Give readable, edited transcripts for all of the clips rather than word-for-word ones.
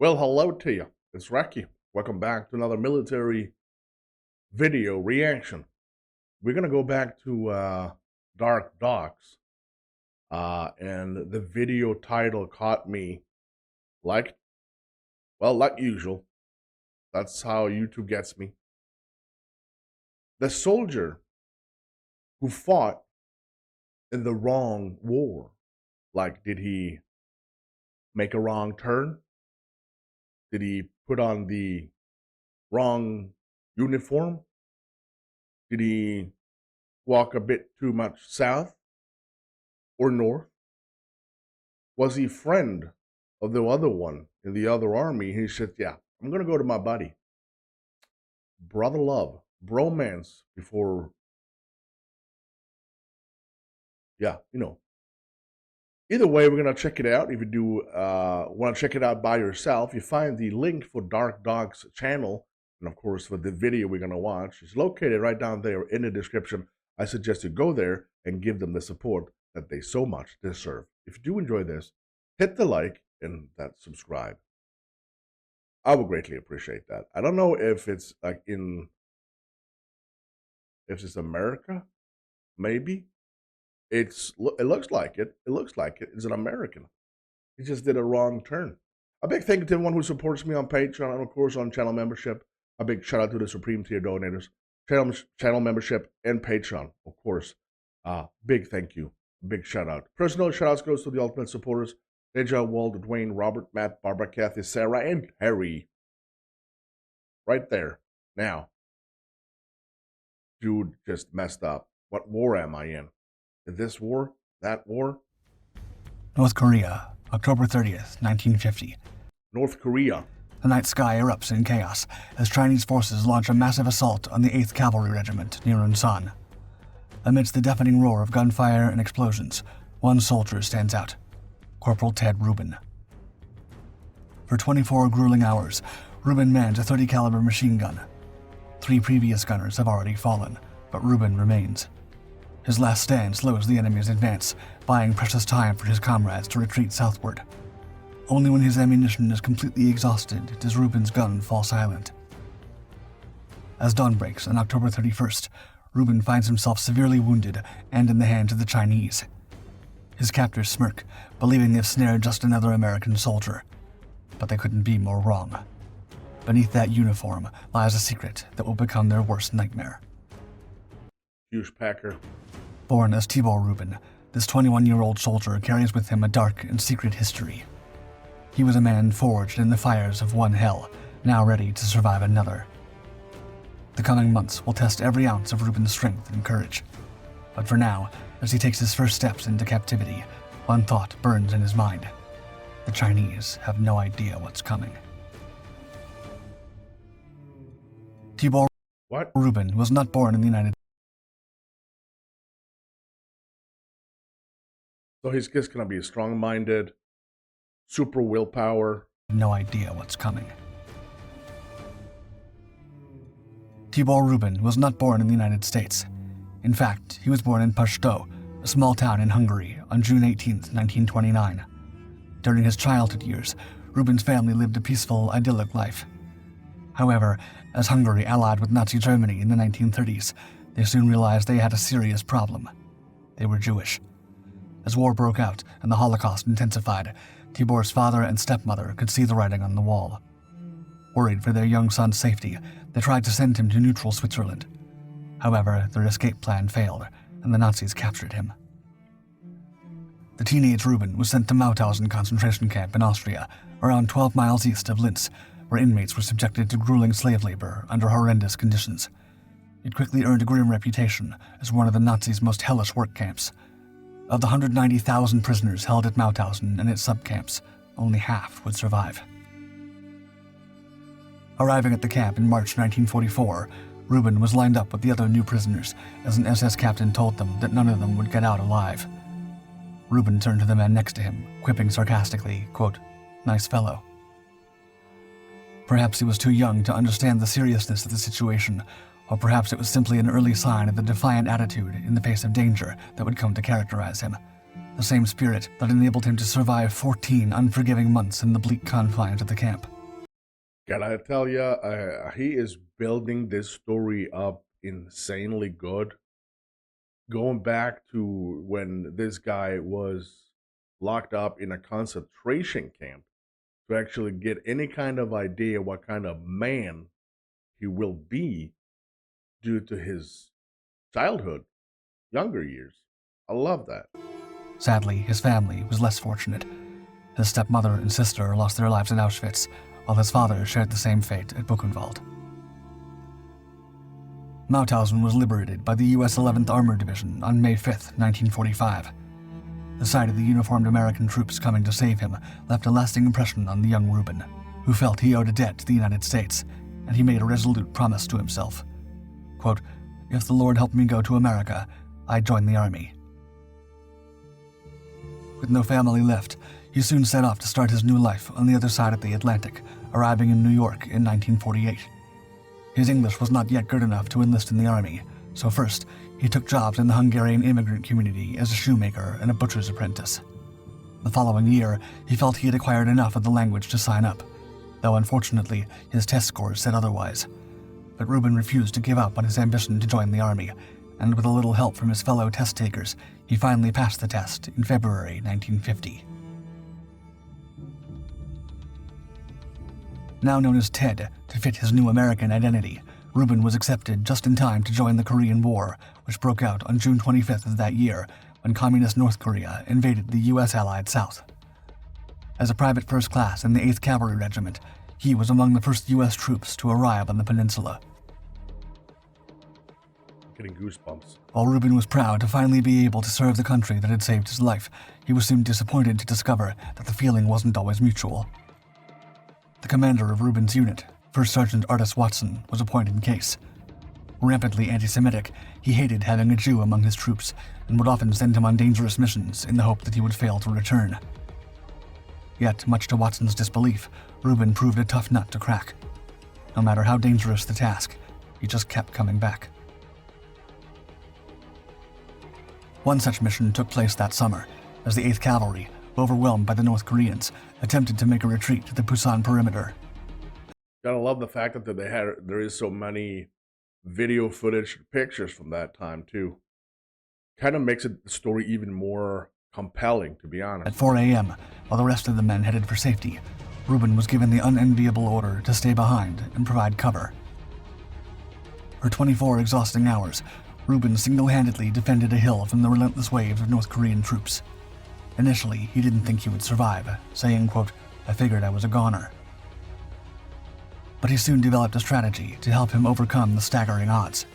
Well, hello to you. It's Recky. Welcome back to another military video reaction. We're going to go back to Dark Dogs. And the video title caught me like, like usual. That's how YouTube gets me. The soldier who fought in the wrong war. Like, did he make a wrong turn? Did he put on the wrong uniform? Did he walk a bit too much south or north? Was he friend of the other one in the other army? He said, yeah, I'm going to go to my buddy. Brother love, bromance before, Either way, we're going to check it out. If you do want to check it out by yourself, you find the link for Dark Dog's channel, and of course for the video we're going to watch. It's located right down there in the description. I suggest you go there and give them the support that they so much deserve. If you do enjoy this, hit the like and that subscribe. I would greatly appreciate that. I don't know if it's like if it's America, maybe. It looks like it. It looks like it. It's an American. He just did a wrong turn. A big thank you to everyone who supports me on Patreon and, of course, on channel membership. A big shout out to the Supreme Tier donators, channel membership, and Patreon, of course. Big thank you. Big shout out. Personal shout outs goes to the ultimate supporters: Deja, Wald, Dwayne, Robert, Matt, Barbara, Kathy, Sarah, and Harry. Right there. Now, dude just messed up. What war am I in? This war? That war? North Korea, October 30th, 1950. North Korea. The night sky erupts in chaos as Chinese forces launch a massive assault on the 8th Cavalry Regiment near Unsan. Amidst the deafening roar of gunfire and explosions, one soldier stands out: Corporal Ted Rubin. For 24 grueling hours, Rubin mans a .30 caliber machine gun. 3 previous gunners have already fallen, but Rubin remains. His last stand slows the enemy's advance, buying precious time for his comrades to retreat southward. Only when his ammunition is completely exhausted does Rubin's gun fall silent. As dawn breaks on October 31st, Rubin finds himself severely wounded and in the hands of the Chinese. His captors smirk, believing they've snared just another American soldier. But they couldn't be more wrong. Beneath that uniform lies a secret that will become their worst nightmare. Huge Packer. Born as Tibor Rubin, this 21-year-old soldier carries with him a dark and secret history. He was a man forged in the fires of one hell, now ready to survive another. The coming months will test every ounce of Rubin's strength and courage. But for now, as he takes his first steps into captivity, one thought burns in his mind: the Chinese have no idea what's coming. Tibor Rubin was not born in the United States. So he's just going to be strong-minded, super willpower. No idea what's coming. Tibor Rubin was not born in the United States. In fact, he was born in Pashto, a small town in Hungary, on June 18, 1929. During his childhood years, Rubin's family lived a peaceful, idyllic life. However, as Hungary allied with Nazi Germany in the 1930s, they soon realized they had a serious problem. They were Jewish. As war broke out and the Holocaust intensified, Tibor's father and stepmother could see the writing on the wall. Worried for their young son's safety, they tried to send him to neutral Switzerland. However, their escape plan failed, and the Nazis captured him. The teenage Rubin was sent to Mauthausen concentration camp in Austria, around 12 miles east of Linz, where inmates were subjected to grueling slave labor under horrendous conditions. It quickly earned a grim reputation as one of the Nazis' most hellish work camps. Of the 190,000 prisoners held at Mauthausen and its subcamps, only half would survive. Arriving at the camp in March 1944, Rubin was lined up with the other new prisoners as an SS captain told them that none of them would get out alive. Rubin turned to the man next to him, quipping sarcastically, quote, "Nice fellow." Perhaps he was too young to understand the seriousness of the situation, or perhaps it was simply an early sign of the defiant attitude in the face of danger that would come to characterize him. the same spirit that enabled him to survive 14 unforgiving months in the bleak confines of the camp. Gotta tell ya, he is building this story up insanely good. Going back to when this guy was locked up in a concentration camp to actually get any kind of idea what kind of man he will be due to his childhood, younger years. I love that. Sadly, his family was less fortunate. His stepmother and sister lost their lives in Auschwitz, while his father shared the same fate at Buchenwald. Mauthausen was liberated by the U.S. 11th Armored Division on May 5, 1945. The sight of the uniformed American troops coming to save him left a lasting impression on the young Reuben, who felt he owed a debt to the United States, and he made a resolute promise to himself. Quote, "If the Lord helped me go to America, I'd join the army." With no family left, he soon set off to start his new life on the other side of the Atlantic, arriving in New York in 1948. His English was not yet good enough to enlist in the army, so first, he took jobs in the Hungarian immigrant community as a shoemaker and a butcher's apprentice. The following year, he felt he had acquired enough of the language to sign up, though unfortunately, his test scores said otherwise. But Reuben refused to give up on his ambition to join the army, and with a little help from his fellow test takers, he finally passed the test in February 1950. Now known as Ted, to fit his new American identity, Reuben was accepted just in time to join the Korean War, which broke out on June 25th of that year when Communist North Korea invaded the U.S. allied South. As a private first class in the 8th Cavalry Regiment, he was among the first U.S. troops to arrive on the peninsula. Getting goosebumps. While Reuben was proud to finally be able to serve the country that had saved his life, he was soon disappointed to discover that the feeling wasn't always mutual. The commander of Reuben's unit, First Sergeant Artis Watson, was a point in case. Rampantly anti-Semitic, he hated having a Jew among his troops and would often send him on dangerous missions in the hope that he would fail to return. Yet, much to Watson's disbelief, Reuben proved a tough nut to crack. No matter how dangerous the task, he just kept coming back. One such mission took place that summer, as the 8th Cavalry, overwhelmed by the North Koreans, attempted to make a retreat to the Pusan perimeter. Gotta love the fact that there is so many video footage, pictures from that time too. Kind of makes the story even more compelling, to be honest. At 4 a.m., while the rest of the men headed for safety, Reuben was given the unenviable order to stay behind and provide cover. For 24 exhausting hours, Reuben single-handedly defended a hill from the relentless waves of North Korean troops. Initially, he didn't think he would survive, saying, quote, "I figured I was a goner." But he soon developed a strategy to help him overcome the staggering odds.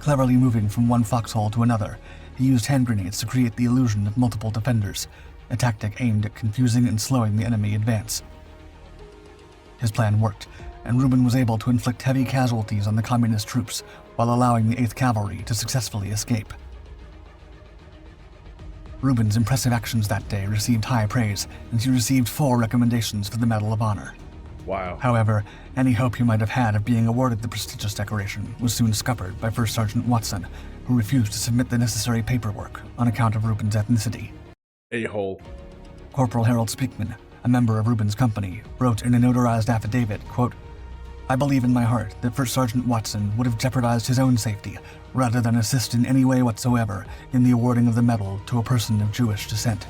Cleverly moving from one foxhole to another, he used hand grenades to create the illusion of multiple defenders, a tactic aimed at confusing and slowing the enemy advance. His plan worked, and Reuben was able to inflict heavy casualties on the communist troops while allowing the 8th Cavalry to successfully escape. Reuben's impressive actions that day received high praise, and he received 4 recommendations for the Medal of Honor. Wow. However, any hope he might have had of being awarded the prestigious decoration was soon scuppered by First Sergeant Watson, who refused to submit the necessary paperwork on account of Reuben's ethnicity. A-hole. Corporal Harold Speakman, a member of Reuben's company, wrote in a notarized affidavit, quote, "I believe in my heart that First Sergeant Watson would have jeopardized his own safety rather than assist in any way whatsoever in the awarding of the medal to a person of Jewish descent."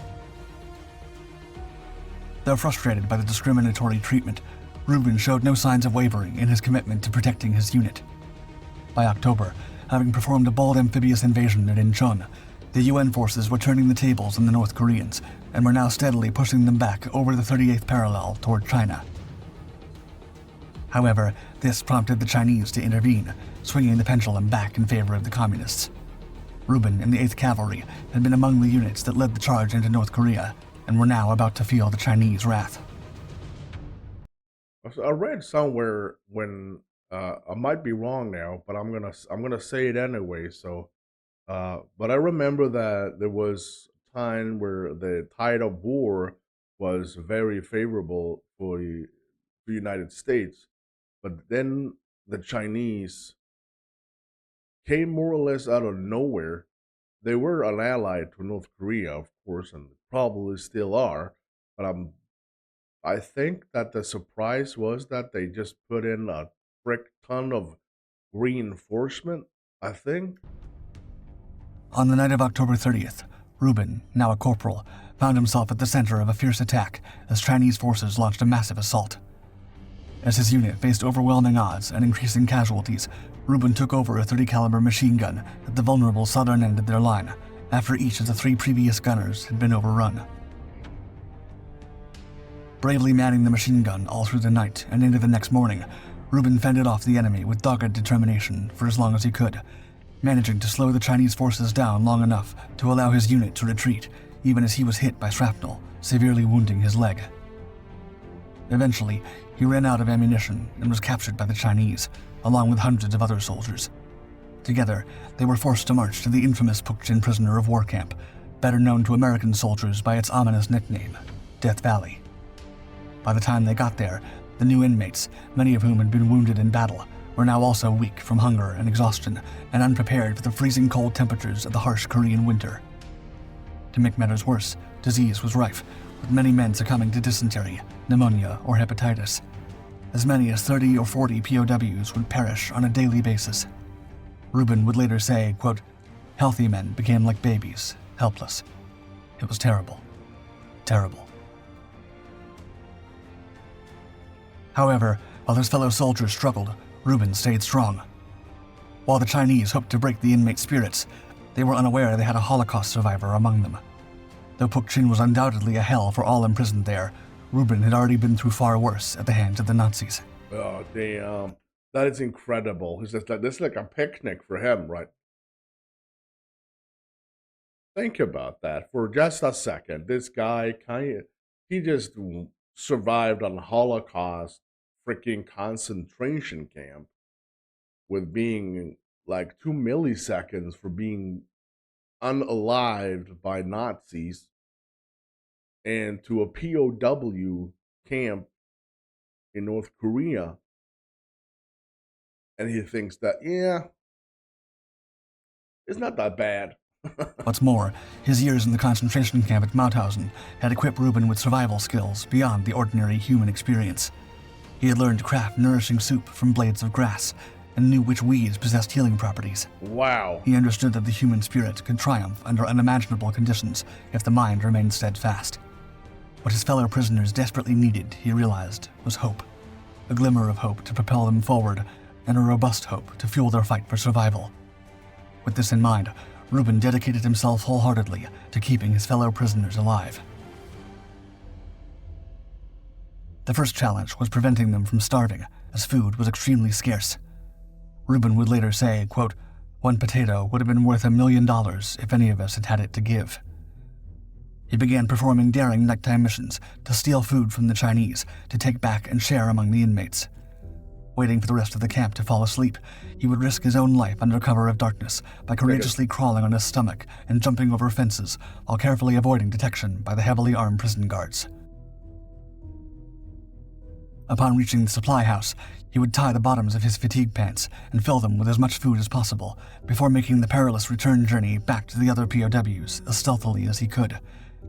Though frustrated by the discriminatory treatment, Reuben showed no signs of wavering in his commitment to protecting his unit. By October, having performed a bold amphibious invasion at Incheon, the UN forces were turning the tables on the North Koreans and were now steadily pushing them back over the 38th parallel toward China. However, this prompted the Chinese to intervene, swinging the pendulum back in favor of the Communists. Reuben and the 8th Cavalry had been among the units that led the charge into North Korea and were now about to feel the Chinese wrath. I read somewhere when I might be wrong now, but I'm gonna say it anyway. So, but I remember that there was a time where the tide of war was very favorable for the United States, but then the Chinese came more or less out of nowhere they were an ally to North Korea, of course, and probably still are. But I think that the surprise was that they just put in a frick ton of reinforcement. I think. On the night of October 30th, Rubin, now a corporal, found himself at the center of a fierce attack as Chinese forces launched a massive assault. As his unit faced overwhelming odds and increasing casualties, Rubin took over a .30 caliber machine gun at the vulnerable southern end of their line, after each of the 3 previous gunners had been overrun. Bravely manning the machine gun all through the night and into the next morning, Rubin fended off the enemy with dogged determination for as long as he could, managing to slow the Chinese forces down long enough to allow his unit to retreat, even as he was hit by shrapnel, severely wounding his leg. Eventually, he ran out of ammunition and was captured by the Chinese, along with hundreds of other soldiers. Together, they were forced to march to the infamous Pukchin prisoner of war camp, better known to American soldiers by its ominous nickname, Death Valley. By the time they got there, the new inmates, many of whom had been wounded in battle, were now also weak from hunger and exhaustion and unprepared for the freezing cold temperatures of the harsh Korean winter. To make matters worse, disease was rife, with many men succumbing to dysentery, pneumonia, or hepatitis. As many as 30 or 40 POWs would perish on a daily basis. Rubin would later say, quote, "Healthy men became like babies, helpless. It was terrible. Terrible." However, while his fellow soldiers struggled, Rubin stayed strong. While the Chinese hoped to break the inmate spirits, they were unaware they had a Holocaust survivor among them. Though Pukchin was undoubtedly a hell for all imprisoned there, Rubin had already been through far worse at the hands of the Nazis. Oh damn, that is incredible. It's just like this is like a picnic for him, right? Think about that for just a second. This guy he just survived on Holocaust freaking concentration camp with being like 2 milliseconds for being unalived by Nazis and to a POW camp in North Korea. And he thinks that, yeah, it's not that bad. What's more, his years in the concentration camp at Mauthausen had equipped Rubin with survival skills beyond the ordinary human experience. He had learned to craft nourishing soup from blades of grass and knew which weeds possessed healing properties. Wow. He understood that the human spirit could triumph under unimaginable conditions if the mind remained steadfast. What his fellow prisoners desperately needed, he realized, was hope. A glimmer of hope to propel them forward, and a robust hope to fuel their fight for survival. With this in mind, Rubin dedicated himself wholeheartedly to keeping his fellow prisoners alive. The first challenge was preventing them from starving, as food was extremely scarce. Rubin would later say, quote, "One potato would have been worth $1 million if any of us had had it to give." He began performing daring nighttime missions to steal food from the Chinese to take back and share among the inmates. Waiting for the rest of the camp to fall asleep, he would risk his own life under cover of darkness by courageously crawling on his stomach and jumping over fences while carefully avoiding detection by the heavily armed prison guards. Upon reaching the supply house, he would tie the bottoms of his fatigue pants and fill them with as much food as possible before making the perilous return journey back to the other POWs as stealthily as he could,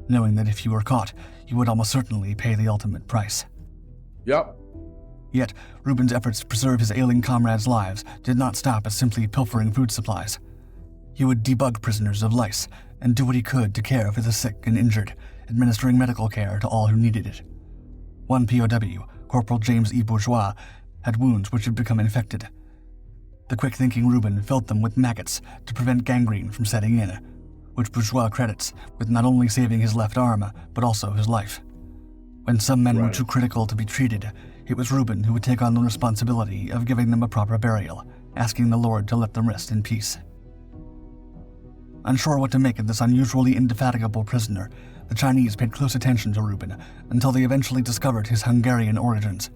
knowing that if he were caught, he would almost certainly pay the ultimate price. Yep. Yet, Rubin's efforts to preserve his ailing comrades' lives did not stop at simply pilfering food supplies. He would debug prisoners of lice and do what he could to care for the sick and injured, administering medical care to all who needed it. One POW, Corporal James E. Bourgeois, had wounds which had become infected. The quick-thinking Rubin filled them with maggots to prevent gangrene from setting in, which Bourgeois credits with not only saving his left arm, but also his life. When some men were too critical to be treated, it was Rubin who would take on the responsibility of giving them a proper burial, asking the Lord to let them rest in peace. Unsure what to make of this unusually indefatigable prisoner, the Chinese paid close attention to Rubin until they eventually discovered his Hungarian origins.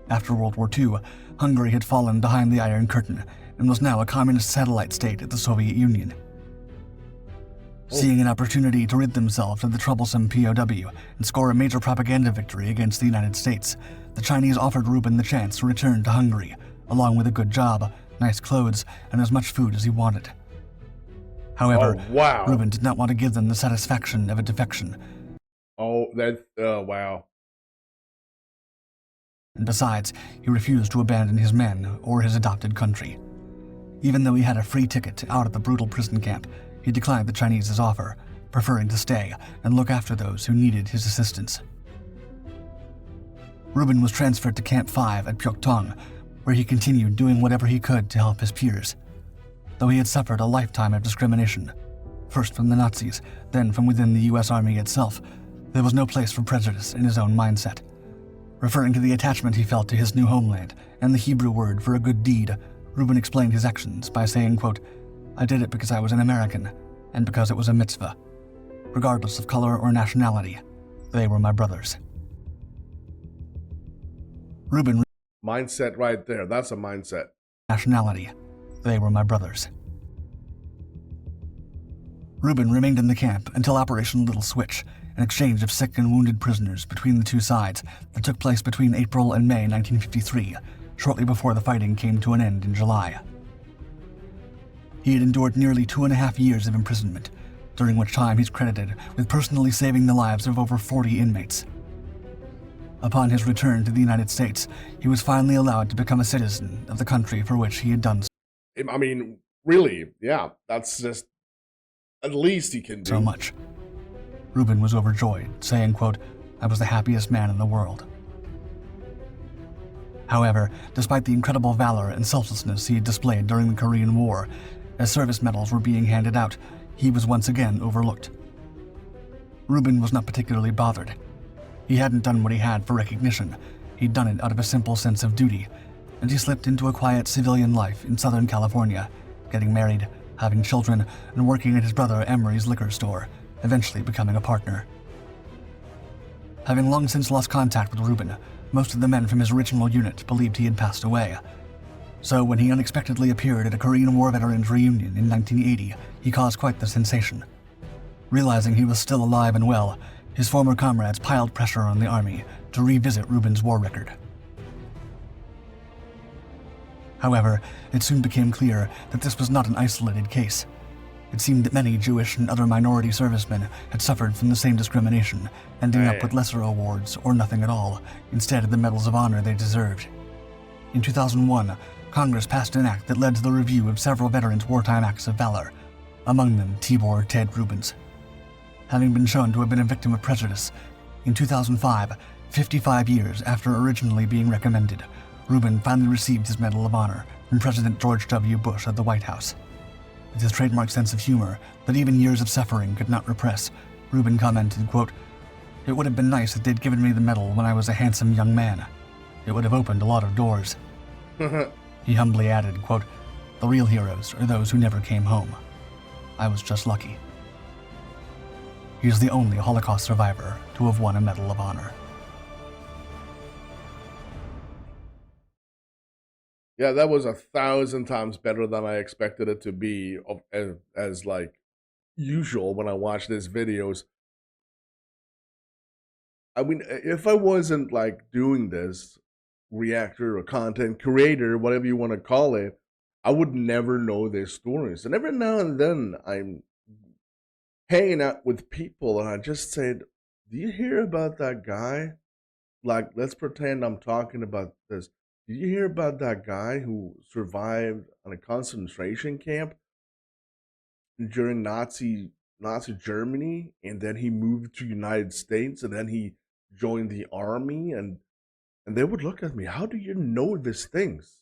After World War II, Hungary had fallen behind the Iron Curtain and was now a communist satellite state of the Soviet Union. Seeing an opportunity to rid themselves of the troublesome POW and score a major propaganda victory against the United States, the Chinese offered Rubin the chance to return to Hungary, along with a good job, nice clothes, and as much food as he wanted. However, Oh, wow. Reuben did not want to give them the satisfaction of a defection. Oh, that's, wow. And besides, he refused to abandon his men or his adopted country. Even though he had a free ticket out of the brutal prison camp, he declined the Chinese's offer, preferring to stay and look after those who needed his assistance. Reuben was transferred to Camp 5 at Pyeongtaung, where he continued doing whatever he could to help his peers. Though he had suffered a lifetime of discrimination, first from the Nazis, then from within the US Army itself, there was no place for prejudice in his own mindset. Referring to the attachment he felt to his new homeland and the Hebrew word for a good deed, Reuben explained his actions by saying, quote, "I did it because I was an American, and because it was a mitzvah. Regardless of color or nationality, they were my brothers." Reuben Mindset right there. That's a mindset. nationality. They were my brothers. Reuben remained in the camp until Operation Little Switch, an exchange of sick and wounded prisoners between the two sides that took place between April and May 1953, shortly before the fighting came to an end in July. He had endured nearly 2.5 years of imprisonment, during which time he's credited with personally saving the lives of over 40 inmates. Upon his return to the United States, he was finally allowed to become a citizen of the country for which he had done I mean, really, yeah, that's just at least he can do. so much. Reuben was overjoyed, saying, quote, "I was the happiest man in the world." However, despite the incredible valor and selflessness he had displayed during the Korean War, as service medals were being handed out, he was once again overlooked. Reuben was not particularly bothered. He hadn't done what he had for recognition. He'd done it out of a simple sense of duty, and he slipped into a quiet civilian life in Southern California, getting married, having children, and working at his brother Emery's liquor store, eventually becoming a partner. Having long since lost contact with Reuben, most of the men from his original unit believed he had passed away. So when he unexpectedly appeared at a Korean War veterans reunion in 1980, he caused quite the sensation. Realizing he was still alive and well, his former comrades piled pressure on the army to revisit Reuben's war record. However, it soon became clear that this was not an isolated case. It seemed that many Jewish and other minority servicemen had suffered from the same discrimination, ending up with lesser awards or nothing at all, instead of the medals of honor they deserved. In 2001, Congress passed an act that led to the review of several veterans' wartime acts of valor, among them Tibor Ted Rubens. Having been shown to have been a victim of prejudice, in 2005, 55 years after originally being recommended, Reuben finally received his Medal of Honor from President George W. Bush at the White House. With his trademark sense of humor that even years of suffering could not repress, Reuben commented, quote, "It would have been nice if they'd given me the medal when I was a handsome young man. It would have opened a lot of doors." He humbly added, quote, "The real heroes are those who never came home. I was just lucky." He is the only Holocaust survivor to have won a Medal of Honor. Yeah, that was 1,000 times better than I expected it to be, as like usual when I watch these videos. I mean, if I wasn't like doing this, reactor or content creator, whatever you want to call it, I would never know these stories. And every now and then I'm hanging out with people and I just said, "Do you hear about that guy? Like, let's pretend I'm talking about this. Did you hear about that guy who survived on a concentration camp during Nazi Germany, and then he moved to United States, and then he joined the army?" And they would look at me, "How do you know these things?"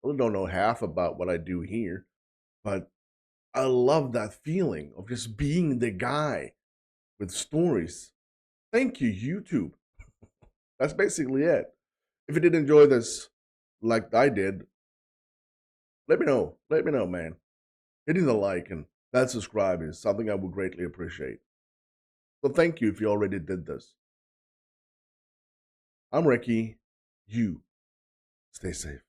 I really don't know half about what I do here, but I love that feeling of just being the guy with stories. Thank you, YouTube. That's basically it. If you did enjoy this like I did, let me know. Let me know, man. Hitting the like and that subscribe is something I would greatly appreciate. So thank you if you already did this. I'm Recky. You stay safe.